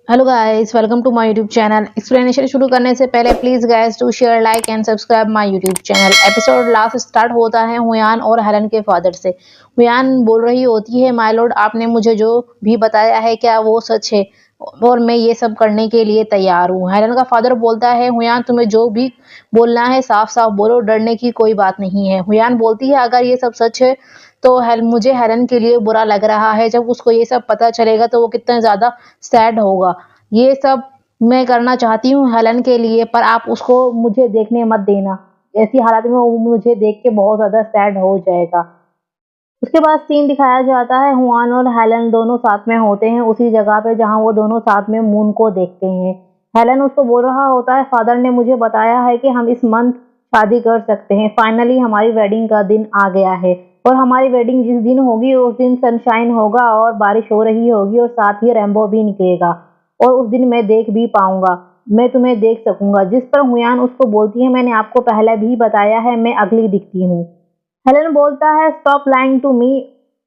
Hello guys, welcome to my YouTube channel. Explanation शुरू करने से पहले please guys to share, like and subscribe my YouTube channel. Episode last start होता है हुयान और हेलन के फादर से। हुयान बोल रही होती है, माय लॉर्ड, आपने मुझे जो भी बताया है क्या वो सच है और मैं ये सब करने के लिए तैयार हूँ। हेलन का फादर बोलता है, हुयान तुम्हें जो भी बोलना है साफ साफ बोलो, डरने की कोई बात नहीं है। हुयान बोलती है, अगर ये सब सच है तो मुझे हेलन के लिए बुरा लग रहा है। जब उसको ये सब पता चलेगा तो वो कितना ज्यादा सैड होगा। ये सब मैं करना चाहती हूँ हेलन के लिए, पर आप उसको मुझे देखने मत देना। ऐसी हालत में वो मुझे देख के बहुत ज्यादा सैड हो जाएगा। उसके बाद सीन दिखाया जाता है, हुआन और हेलन दोनों साथ में होते हैं उसी जगह पे जहाँ वो दोनों साथ में मून को देखते हैं। हेलन उसको बोल रहा होता है, फादर ने मुझे बताया है कि हम इस मंथ शादी कर सकते हैं। फाइनली हमारी वेडिंग का दिन आ गया है और हमारी वेडिंग जिस दिन होगी उस दिन सनशाइन होगा और बारिश हो रही होगी और साथ ही रेनबो भी निकलेगा और उस दिन मैं देख भी पाऊंगा, मैं तुम्हें देख सकूंगा। जिस पर हुयान उसको बोलती है, मैंने आपको पहले भी बताया है मैं अगली दिखती हूँ। हेलन बोलता है, स्टॉप लाइंग टू मी,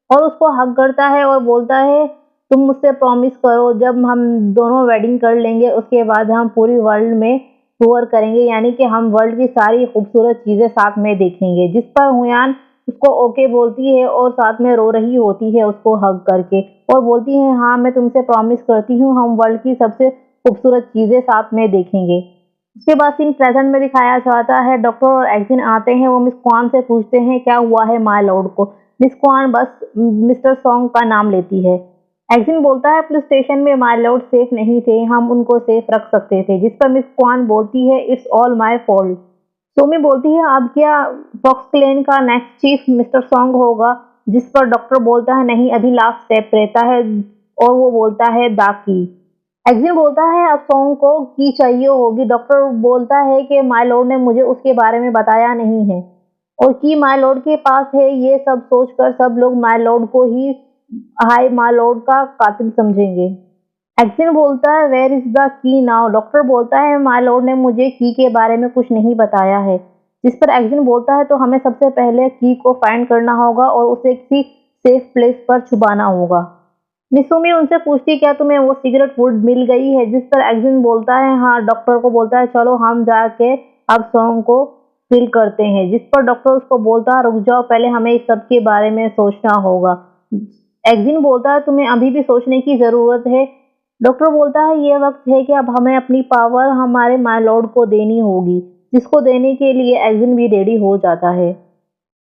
और उसको हक करता है और बोलता है, तुम मुझसे प्रॉमिस करो जब हम दोनों वेडिंग कर लेंगे उसके बाद हम पूरी वर्ल्ड में टूर करेंगे, यानी कि हम वर्ल्ड की सारी खूबसूरत चीजें साथ में देखेंगे। जिस पर हुयान उसको ओके बोलती है और साथ में रो रही होती है उसको हक करके और बोलती है, हाँ मैं तुमसे प्रॉमिस करती हूँ हम वर्ल्ड की सबसे खूबसूरत चीजें साथ में देखेंगे। उसके बाद सीन प्रेजेंट में दिखाया जाता है। डॉक्टर और एक्जिन आते हैं, वो मिस क्वान से पूछते हैं क्या हुआ है माय लॉर्ड को। मिस क्वान बस मिस्टर सॉन्ग का नाम लेती है। एक्जिन बोलता है, पुलिस स्टेशन में माय लॉर्ड सेफ नहीं थे, हम उनको सेफ रख सकते थे। जिस पर मिस क्वान बोलती है, इट्स ऑल माय फॉल्ट। सोमी बोलती है, अब क्या फॉक्स क्लेन का नेक्स्ट चीफ मिस्टर सॉन्ग होगा। जिस पर डॉक्टर बोलता है, नहीं अभी लास्ट स्टेप रहता है, और वो बोलता है दा की। एक्जिन बोलता है, अब सॉन्ग को की चाहिए होगी। डॉक्टर बोलता है कि माय लॉर्ड ने मुझे उसके बारे में बताया नहीं है और की माय लॉर्ड के पास है। ये सब सोचकर सब लोग माय लॉर्ड को ही हाई माय लॉर्ड का कातिल समझेंगे। एक्जिन बोलता है, where is the key now. Doctor बोलता है, माय लॉर्ड ने मुझे की के बारे में कुछ नहीं बताया है। जिस पर एक्जिन बोलता है, तो हमें सबसे पहले की को फाइंड करना होगा और उसे किसी सेफ प्लेस पर छुपाना होगा। मिसुमी उनसे पूछती, क्या तुम्हें वो सिगरेट वुड मिल गई है। जिस पर एक्जिन बोलता है, हाँ। डॉक्टर को बोलता है, चलो हम जाके अब सॉन्ग को फिल करते हैं। जिस पर डॉक्टर उसको बोलता है, रुक जाओ, पहले हमें इस सब के बारे में सोचना होगा। एक्जिन बोलता है, तुम्हें अभी भी सोचने की जरूरत है। डॉक्टर बोलता है, ये वक्त है कि अब हमें अपनी पावर हमारे माय लॉर्ड को देनी होगी। जिसको देने के लिए एक्जिन भी रेडी हो जाता है।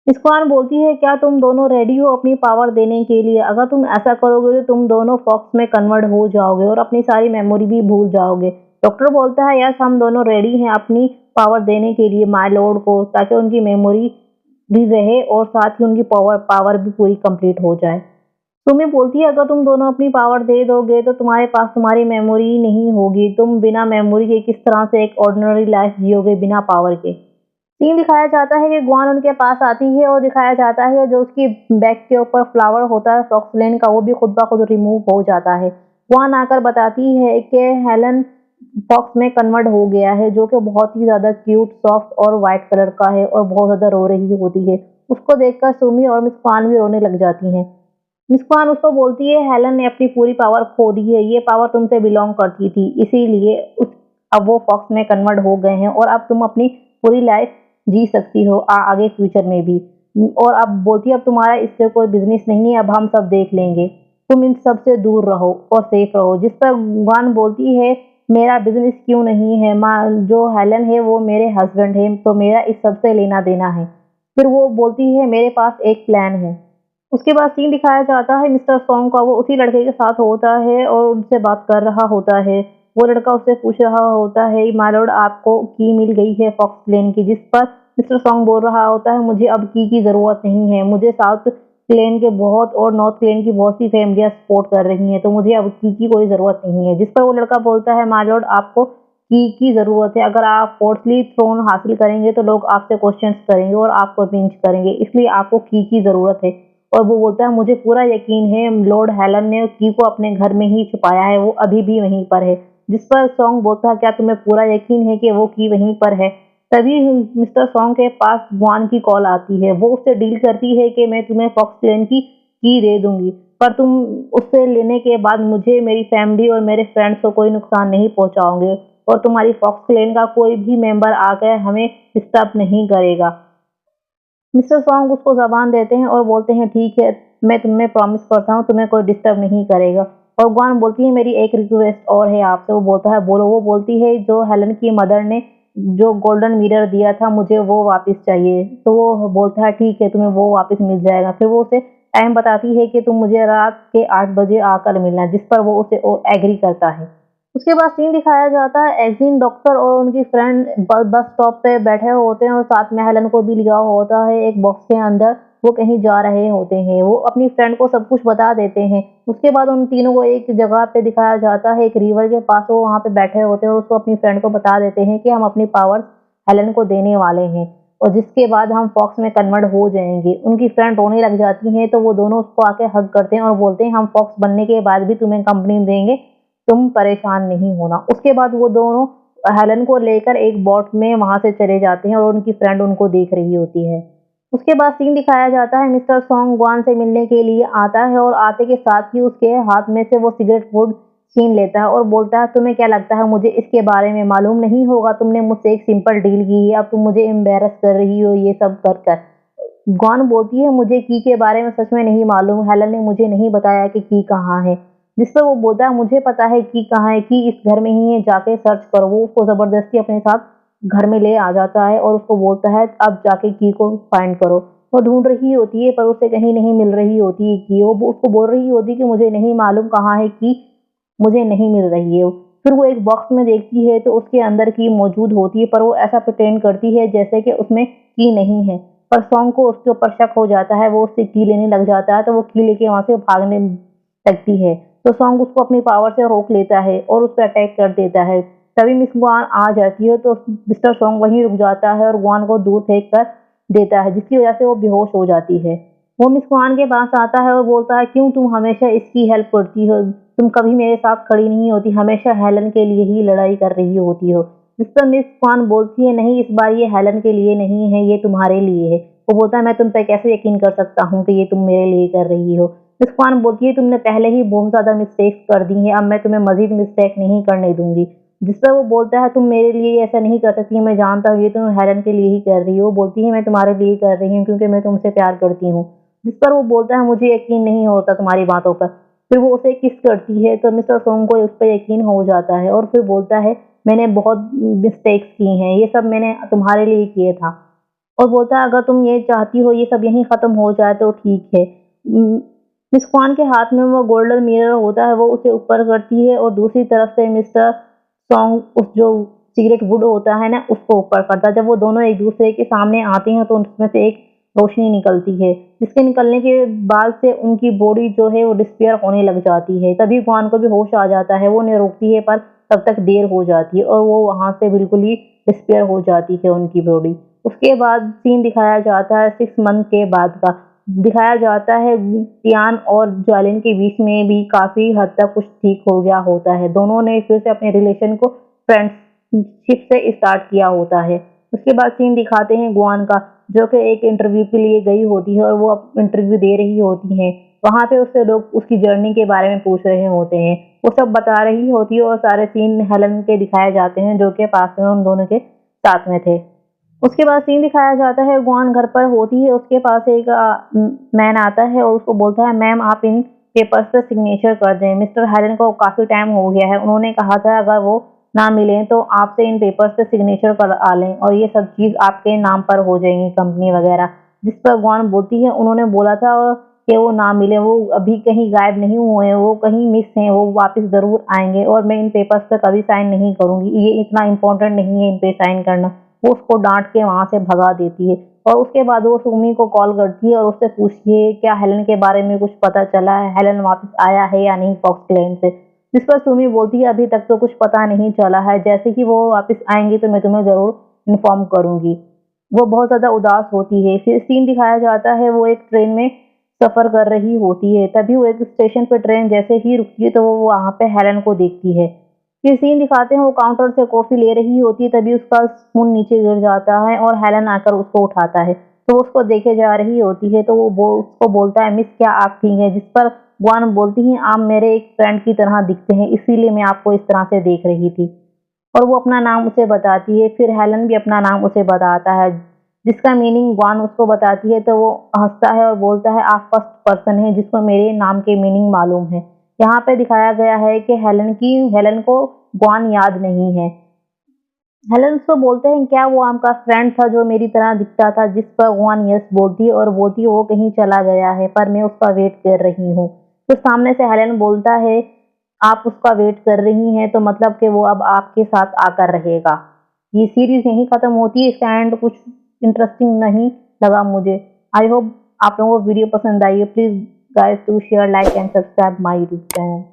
स्क्वान बोलती है, क्या तुम दोनों रेडी हो अपनी पावर देने के लिए। अगर तुम ऐसा करोगे तो तुम दोनों फॉक्स में कन्वर्ट हो जाओगे और अपनी सारी मेमोरी भी भूल जाओगे। डॉक्टर बोलता है, यस हम दोनों रेडी हैं अपनी पावर देने के लिए माय लॉर्ड को, ताकि उनकी मेमोरी भी रहे और साथ ही उनकी पावर पावर भी पूरी कंप्लीट हो जाए। सुमी बोलती है, अगर तुम दोनों अपनी पावर दे दोगे तो तुम्हारे पास तुम्हारी मेमोरी नहीं होगी। तुम बिना मेमोरी के किस तरह से एक ऑर्डिनरी लाइफ जियोगे बिना पावर के। सीन दिखाया जाता है कि ग्वान उनके पास आती है और दिखाया जाता है जो उसकी बैक के ऊपर फ्लावर होता है फॉक्सलेन का, वो भी खुद ब खुद रिमूव हो जाता है। ग्वान आकर बताती है कि हेलन फॉक्स में कन्वर्ट हो गया है, जो कि बहुत ही ज्यादा क्यूट, सॉफ्ट और व्हाइट कलर का है और बहुत ज्यादा रो रही होती है। उसको देखकर सुमी और मिस क्वान भी रोने लग जाती हैं। मिस क्वान उसको बोलती है, हेलन ने अपनी पूरी पावर खो दी है, ये पावर तुमसे बिलोंग करती थी, इसीलिए उस अब वो फॉक्स में कन्वर्ट हो गए हैं और अब तुम अपनी पूरी लाइफ जी सकती हो आगे फ्यूचर में भी। और अब बोलती है, अब तुम्हारा इससे कोई बिजनेस नहीं है, अब हम सब देख लेंगे, तुम इन सब से दूर रहो और सेफ रहो। जिस पर वान बोलती है, मेरा बिजनेस क्यों नहीं है माँ, जो हेलन है वो मेरे हस्बैंड है, तो मेरा इस सब से लेना देना है। फिर वो बोलती है, मेरे पास एक प्लान है। उसके बाद सीन दिखाया जाता है मिस्टर सॉन्ग का, वो उसी लड़के के साथ होता है और उनसे बात कर रहा होता है। वो लड़का उससे पूछ रहा होता है, माय लॉर्ड आपको की मिल गई है फॉक्स प्लेन की। जिस पर मिस्टर सॉन्ग बोल रहा होता है, मुझे अब की ज़रूरत नहीं है, मुझे साउथ प्लेन के बहुत और नॉर्थ प्लेन की बहुत सी फैमिलियां सपोर्ट कर रही हैं, तो मुझे अब की कोई ज़रूरत नहीं है। जिस पर वो लड़का बोलता है, माय लॉर्ड आपको की ज़रूरत है, अगर आप फोर्थली थ्रोन हासिल करेंगे तो लोग आपसे क्वेश्चंस करेंगे और आपको पिंच करेंगे, इसलिए आपको की ज़रूरत है। और वो बोलता है, मुझे पूरा यकीन है लॉर्ड हेलन ने की को अपने घर में ही छुपाया है, वो अभी भी वहीं पर है। जिस पर सॉन्ग बोलता है, क्या तुम्हें पूरा यकीन है कि वो की वहीं पर है। तभी मिस्टर सॉन्ग के पास ग्वान की कॉल आती है, वो उससे डील करती है कि मैं तुम्हें फॉक्सलेन की की दे दूंगी, पर तुम उससे लेने के बाद मुझे, मेरी फैमिली और मेरे फ्रेंड्स को कोई नुकसान नहीं पहुंचाओगे, और तुम्हारी फॉक्स क्लैन का कोई भी मेंबर आकर हमें डिस्टर्ब नहीं करेगा। मिस्टर सॉन्ग उसको ज़बान देते हैं और बोलते हैं ठीक है, मैं तुम्हें प्रॉमिस करता हूँ तुम्हें कोई डिस्टर्ब नहीं करेगा। और ग्वान बोलती है मेरी एक रिक्वेस्ट और है आपसे। वो बोलता है बोलो। वो बोलती है जो हेलन की मदर ने जो गोल्डन मिरर दिया था मुझे वो वापस चाहिए। तो वो बोलता है ठीक है तुम्हें वो वापस मिल जाएगा। फिर वो उसे टाइम बताती है कि तुम मुझे रात के 8 बजे आकर मिलना, जिस पर वो उसे एग्री करता है। उसके बाद सीन दिखाया जाता है एक्जिन डॉक्टर और उनकी फ्रेंड बस स्टॉप पे बैठे होते हैं और साथ में हेलन को भी लिया होता है एक बॉक्स के अंदर। वो कहीं जा रहे होते हैं। वो अपनी फ्रेंड को सब कुछ बता देते हैं। उसके बाद उन तीनों को एक जगह पे दिखाया जाता है, एक रिवर के पास। वो वहाँ पे बैठे होते हैं और उसको अपनी फ्रेंड को बता देते हैं कि हम अपनी पावर्स हेलन को देने वाले हैं और जिसके बाद हम फॉक्स में कन्वर्ट हो जाएंगे। उनकी फ्रेंड रोने लग जाती हैं तो वो दोनों उसको आके हग करते हैं और बोलते हैं हम फॉक्स बनने के बाद भी तुम्हें कंपनी देंगे, तुम परेशान नहीं होना। उसके बाद वो दोनों हेलन को लेकर एक बोट में वहां से चले जाते हैं और उनकी फ्रेंड उनको देख रही होती है। उसके बाद सीन दिखाया जाता है मिस्टर सॉन्ग ग्वान से मिलने के लिए आता है और आते के साथ ही उसके हाथ में से वो सिगरेट वुड छीन लेता है और बोलता है तुम्हें क्या लगता है मुझे इसके बारे में मालूम नहीं होगा? तुमने मुझसे एक सिंपल डील की है, अब तुम मुझे एम्बेरस कर रही हो ये सब कर कर। ग्वान बोलती है मुझे की के बारे में सच में नहीं मालूम, हेलन ने मुझे नहीं बताया कि की कहाँ है। जिस पर वो बोलता है मुझे पता है की कहाँ है, की इस घर में ही है, जाके सर्च करो। वो उसको जबरदस्ती अपने साथ घर में ले आ जाता है और उसको बोलता है अब जाके की को फाइंड करो। वो ढूंढ रही होती है पर उसे कहीं नहीं मिल रही होती है की। वो उसको बोल रही होती है कि मुझे नहीं मालूम कहाँ है की, मुझे नहीं मिल रही है। फिर वो एक बॉक्स में देखती है तो उसके अंदर की मौजूद होती है, पर वो ऐसा प्रिटेंड करती है जैसे कि उसमें की नहीं है। पर सॉन्ग को उसके ऊपर शक हो जाता है। वो उससे की लेने लग जाता है तो वो की लेके वहां से भागने लगती है। तो सॉन्ग उसको अपनी पावर से रोक लेता है और उस पर अटैक कर देता है। तभी मिस गुआन आ जाती है तो मिस्टर सॉन्ग वहीं रुक जाता है और गुआन को दूर फेंक कर देता है, जिसकी वजह से वो बेहोश हो जाती है। वो मिस गुआन के पास आता है और बोलता है क्यों तुम हमेशा इसकी हेल्प करती हो, तुम कभी मेरे साथ खड़ी नहीं होती, हमेशा हेलन के लिए ही लड़ाई कर रही होती हो। जिस पर मिस गुआन बोलती है नहीं, इस बार ये हेलन के लिए नहीं है, ये तुम्हारे लिए है। वो बोलता है मैं तुम पे कैसे यकीन कर सकता हूँ कि ये तुम मेरे लिए कर रही हो। मिस गुआन बोलती है तुमने पहले ही बहुत ज्यादा मिस्टेक्स कर दी हैं, अब मैं तुम्हें मजीद मिस्टेक नहीं करने दूंगी। जिस पर वो बोलता है तुम मेरे लिए ऐसा नहीं कर सकती, मैं जानता हूँ ये तुम हेलन के लिए ही कर रही हो। बोलती है मैं तुम्हारे लिए कर रही हूँ क्योंकि मैं तुमसे प्यार करती हूँ। जिस पर वो बोलता है मुझे यकीन नहीं होता तुम्हारी बातों पर। फिर वो उसे किस करती है तो मिस्टर सोंग को उस पर यकीन हो जाता है और फिर बोलता है मैंने बहुत मिस्टेक्स की हैं, ये सब मैंने तुम्हारे लिए किए था। और बोलता है अगर तुम ये चाहती हो ये सब यहीं खत्म हो जाए तो ठीक है। मिस क्वान के हाथ में वो गोल्डन मिरर होता है, वो उसे ऊपर करती है और दूसरी तरफ से मिस्टर सॉन्ग उस जो सिगरेट वुड होता है ना उसको ऊपर करता है। जब वो दोनों एक दूसरे के सामने आते हैं तो उसमें से एक रोशनी निकलती है, जिसके निकलने के बाद से उनकी बॉडी जो है वो डिस्पेयर होने लग जाती है। तभी गुआन को भी होश आ जाता है। वो उन्हें रोकती है पर तब तक देर हो जाती है और वो वहां से बिल्कुल ही डिस्पेयर हो जाती है उनकी बॉडी। उसके बाद सीन दिखाया जाता है 6 मंथ के बाद का। दिखाया जाता है टियान और ज्वालिन के बीच में भी काफी हद तक कुछ ठीक हो गया होता है। दोनों ने फिर से अपने रिलेशन को फ्रेंडशिप से स्टार्ट किया होता है। उसके बाद सीन दिखाते हैं गुआन का, जो कि एक इंटरव्यू के लिए गई होती है और वो इंटरव्यू दे रही होती है। वहां पे उससे लोग उसकी जर्नी के बारे में पूछ रहे होते हैं। वो सब बता रही होती है और सारे सीन हेलन के दिखाए जाते हैं जो कि पास में उन दोनों के साथ में थे। उसके बाद सीन दिखाया जाता है गुआन घर पर होती है। उसके पास एक मैन आता है और उसको बोलता है मैम आप इन पेपर्स पर सिग्नेचर कर दें। मिस्टर हेलन को काफी टाइम हो गया है, उन्होंने कहा था अगर वो ना मिले तो आपसे इन पेपर्स पे सिग्नेचर करा लें और ये सब चीज आपके नाम पर हो जाएंगी, कंपनी वगैरह। जिस पर गुआन बोलती है उन्होंने बोला था कि वो ना मिले, वो अभी कहीं गायब नहीं हुए हैं, वो कहीं मिस हैं, वो वापस जरूर आएंगे और मैं इन पेपर्स पे कभी साइन नहीं करूंगी, ये इतना इम्पोर्टेंट नहीं है इन पे साइन करना। वो उसको डांट के वहां से भगा देती है और उसके बाद वो सुमी को कॉल करती है और उससे पूछती है क्या हेलन के बारे में कुछ पता चला है, हेलन वापस आया है या नहीं फॉक्सलैंड से। जिस पर सुमी बोलती है अभी तक तो कुछ पता नहीं चला है, जैसे कि वो वापस आएंगी तो मैं तुम्हें जरूर इन्फॉर्म करूंगी। वो बहुत ज्यादा उदास होती है। फिर सीन दिखाया जाता है वो एक ट्रेन में सफर कर रही होती है। तभी वो एक स्टेशन पे ट्रेन जैसे ही रुकती है तो वो वहां पे हेलन को देखती है। फिर सीन दिखाते हैं वो काउंटर से कॉफी ले रही होती है, तभी उसका स्पून नीचे गिर जाता है और हेलन आकर उसको उठाता है। तो वो उसको देखे जा रही होती है, तो वो उसको बोलता है, मिस क्या आप ठीक हैं? जिस पर ग्वान बोलती है, आप मेरे एक फ्रेंड की तरह दिखते हैं, इसीलिए मैं आपको इस तरह से देख रही थी। और वो अपना नाम उसे बताती है। फिर हेलन भी अपना नाम उसे बताता है, जिसका मीनिंग ग्वान उसको बताती है, तो वो हंसता है और बोलता है, आप फर्स्ट पर्सन हैं जिसको मेरे नाम के मीनिंग मालूम है। यहाँ पे दिखाया गया है कि हेलन को ग्वान याद नहीं है। हेलन उसको बोलते हैं, क्या वो आपका फ्रेंड था जो मेरी तरह दिखता था? जिस पर ग्वान यस बोलती है और बोलती है, वो कहीं चला गया है पर मैं उसका वेट कर रही हूँ। तो सामने से हेलन बोलता है, आप उसका वेट कर रही हैं तो मतलब कि वो अब आपके साथ आकर रहेगा। ये सीरीज यहीं खत्म होती है। इसका एंड कुछ इंटरेस्टिंग नहीं लगा मुझे। आई होप आप लोगों को वीडियो पसंद आई है। Please guys to share, like and subscribe my YouTube channel.